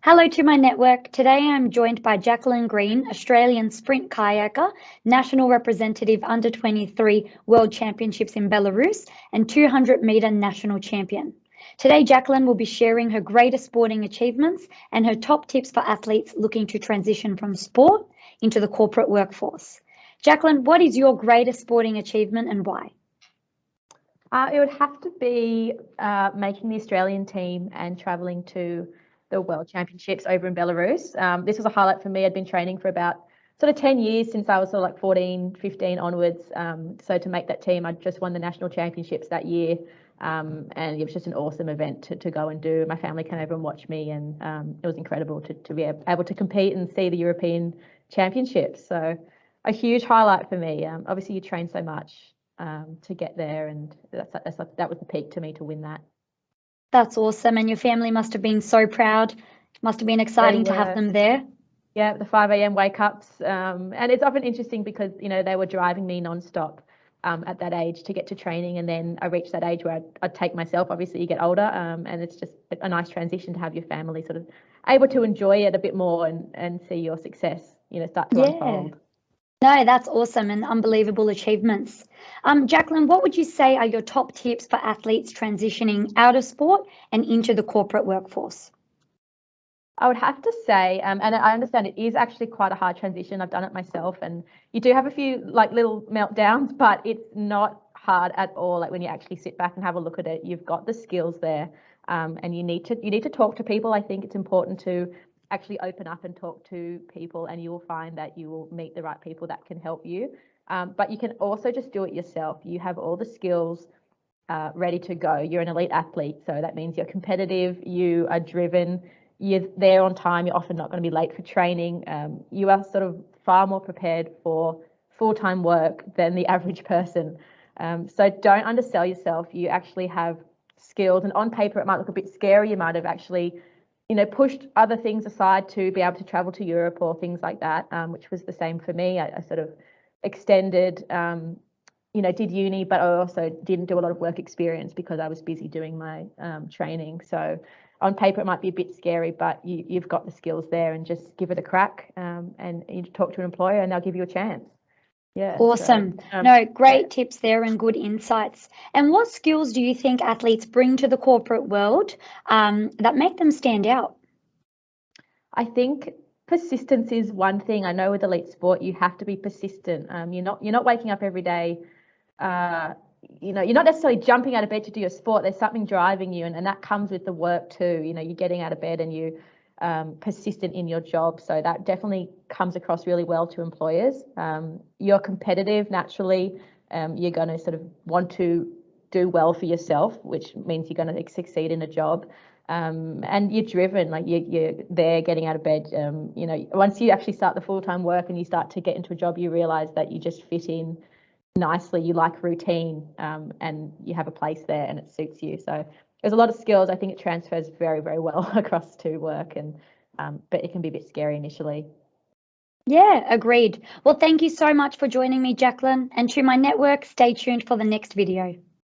Hello to my network. Today I'm joined by Jacqueline Green, Australian sprint kayaker, national representative under 23 World Championships in Belarus, and 200-metre national champion. Today, Jacqueline will be sharing her greatest sporting achievements and her top tips for athletes looking to transition from sport into the corporate workforce. Jacqueline, what is your greatest sporting achievement and why? It would have to be making the Australian team and travelling to the World Championships over in Belarus. This was a highlight for me. I'd been training for about sort of 10 years since I was sort of like 14, 15 onwards. So to make that team, I just won the national championships that year. And it was just an awesome event to go and do. My family came over and watched me, and it was incredible to be able to compete and see the European Championships. So a huge highlight for me. Obviously, you train so much to get there, and that was the peak to me to win that. That's awesome, and your family must have been so proud. Must have been exciting to have them there. Yeah, the 5 a.m. wake ups, and it's often interesting because they were driving me nonstop at that age to get to training, and then I reached that age where I'd take myself. Obviously, you get older, and it's just a nice transition to have your family sort of able to enjoy it a bit more and see your success, start to unfold. No, that's awesome and unbelievable achievements. Jacqueline, what would you say are your top tips for athletes transitioning out of sport and into the corporate workforce? I would have to say, and I understand it is actually quite a hard transition. I've done it myself, and you do have a few little meltdowns, but it's not hard at all. Like when you actually sit back and have a look at it, you've got the skills there, and you need to talk to people. I think it's important to actually open up and talk to people, and you will find that you will meet the right people that can help you. But you can also just do it yourself. You have all the skills ready to go. You're an elite athlete, so that means you're competitive, you are driven, you're there on time, you're often not going to be late for training. You are sort of far more prepared for full-time work than the average person. So don't undersell yourself. You actually have skills, and on paper it might look a bit scary. You might have actually pushed other things aside to be able to travel to Europe or things like that, which was the same for me. I sort of extended, did uni, but I also didn't do a lot of work experience because I was busy doing my training. So on paper, it might be a bit scary, but you've got the skills there, and just give it a crack, and you talk to an employer and they'll give you a chance. Yeah. Awesome. So, great tips there and good insights. And what skills do you think athletes bring to the corporate world that make them stand out? I think persistence is one thing. I know with elite sport, you have to be persistent. You're not waking up every day. You're not necessarily jumping out of bed to do your sport. There's something driving you, and that comes with the work too. You're getting out of bed and you persistent in your job. So that definitely comes across really well to employers. You're competitive naturally. You're going to sort of want to do well for yourself, which means you're going to succeed in a job. And you're driven, like you're there getting out of bed. Once you actually start the full-time work and you start to get into a job, you realize that you just fit in nicely. You like routine, and you have a place there and it suits you. So there's a lot of skills. I think it transfers very, very well across to work, and but it can be a bit scary initially. Yeah, agreed. Well, thank you so much for joining me, Jacqueline. And to my network, stay tuned for the next video.